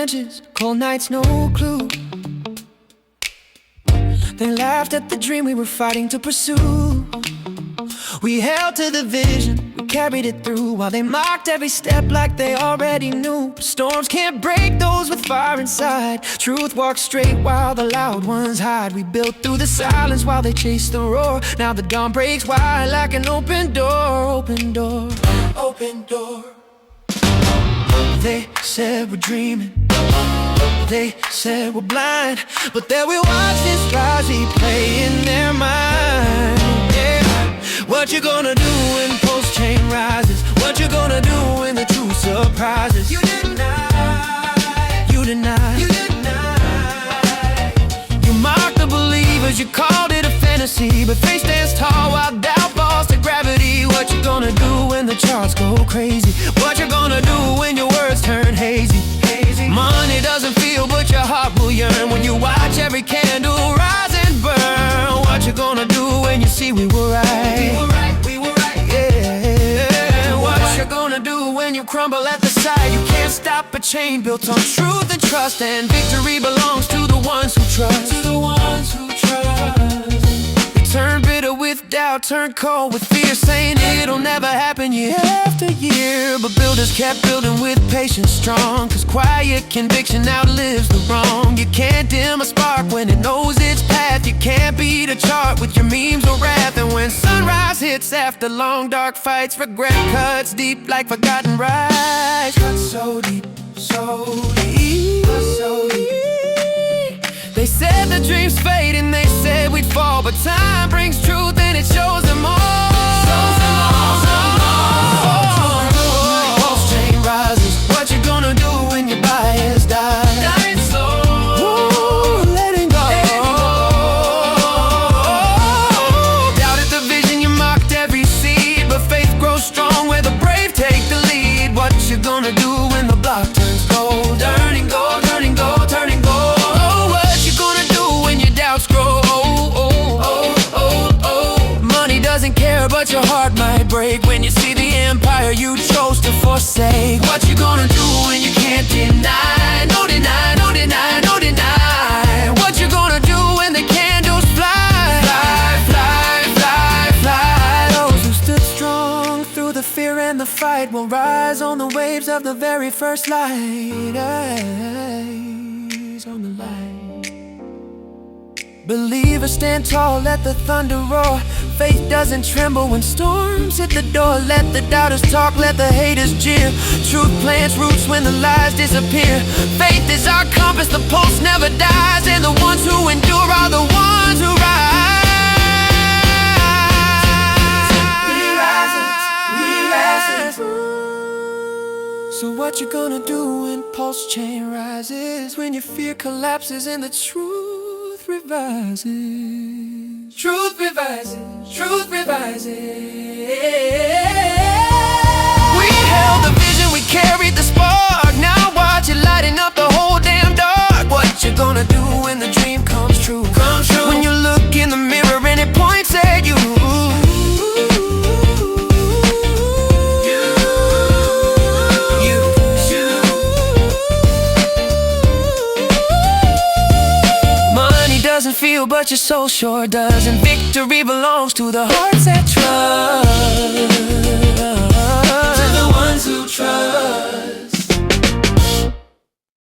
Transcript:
trenches, cold nights, no clue. They laughed at the dream we were fighting to pursue. We held to the vision, we carried it through, while they mocked every step like they already knew. Storms can't break those with fire inside. Truth walks straight while the loud ones hide. We built through the silence while they chased the roar. Now the dawn breaks wide like an open door, open door, open door. They said we're dreaming, they said we're blind, but there we watch this rise replay in their mind. Yeah. What you gonna do when PulseChain rises? What you gonna do when the truth surprises? You deny, you deny, you deny. You mocked the believers, you called it a fantasy, but faith stands tall while doubt falls to gravity. What you gonna do when the charts go crazy? What you gonna do when your words turn hazy? Money doesn't feel, but your heart will yearn when you watch every candle rise and burn. What you gonna do when you see we were right? We were right, we were right, yeah. What you gonna do when you crumble at the sight? You can't stop a chain built on truth and trust, and victory belongs to the ones who trust. To the ones who trust. They turn bitter with doubt, turn cold with fear, saying it'll never happen year after year. But builders kept building with patience strong, cause quiet conviction outlives the wrong. You can't dim a spark when it knows its path. You can't beat a chart with your memes or wrath. And when sunrise hits after long dark fights, regret cuts deep like forgotten rights. Cuts so deep, so deep, so deep. They said the dreams fade and they said we'd fall, but time brings truth and it shows them all. PulseChain rises. What you gonna do when your bias dies? Dying slow. Ooh, letting go. Doubted the vision, you mocked every seed, but faith grows strong where the brave take the lead. What you gonna do when the block turns cold? Turning gold, turning gold, turning gold. Oh, what you gonna do when your doubts grow? Money doesn't care, but your heart might break when you see the empire you chose to forsake. What you gonna do when you can't deny? No deny, no deny, no deny. What you gonna do when the candles fly? Fly, fly, fly, fly. Those who stood strong through the fear and the fight will rise on the waves of the very first light. Eyes on the light. Believers stand tall, let the thunder roar. Faith doesn't tremble when storms hit the door. Let the doubters talk, let the haters jeer. Truth plants roots when the lies disappear. Faith is our compass, the pulse never dies, and the ones who endure are the ones who rise. We rise. So what you gonna do when PulseChain rises? When your fear collapses and the truth revises. Truth revises, truth revises. We held the vision, we carried the spark. Now watch it lighting up the whole damn dark. What you gonna do when the dream comes true? Comes true. When you look in the mirror and it points at you. Doesn't feel, but your soul sure does, and victory belongs to the hearts that trust.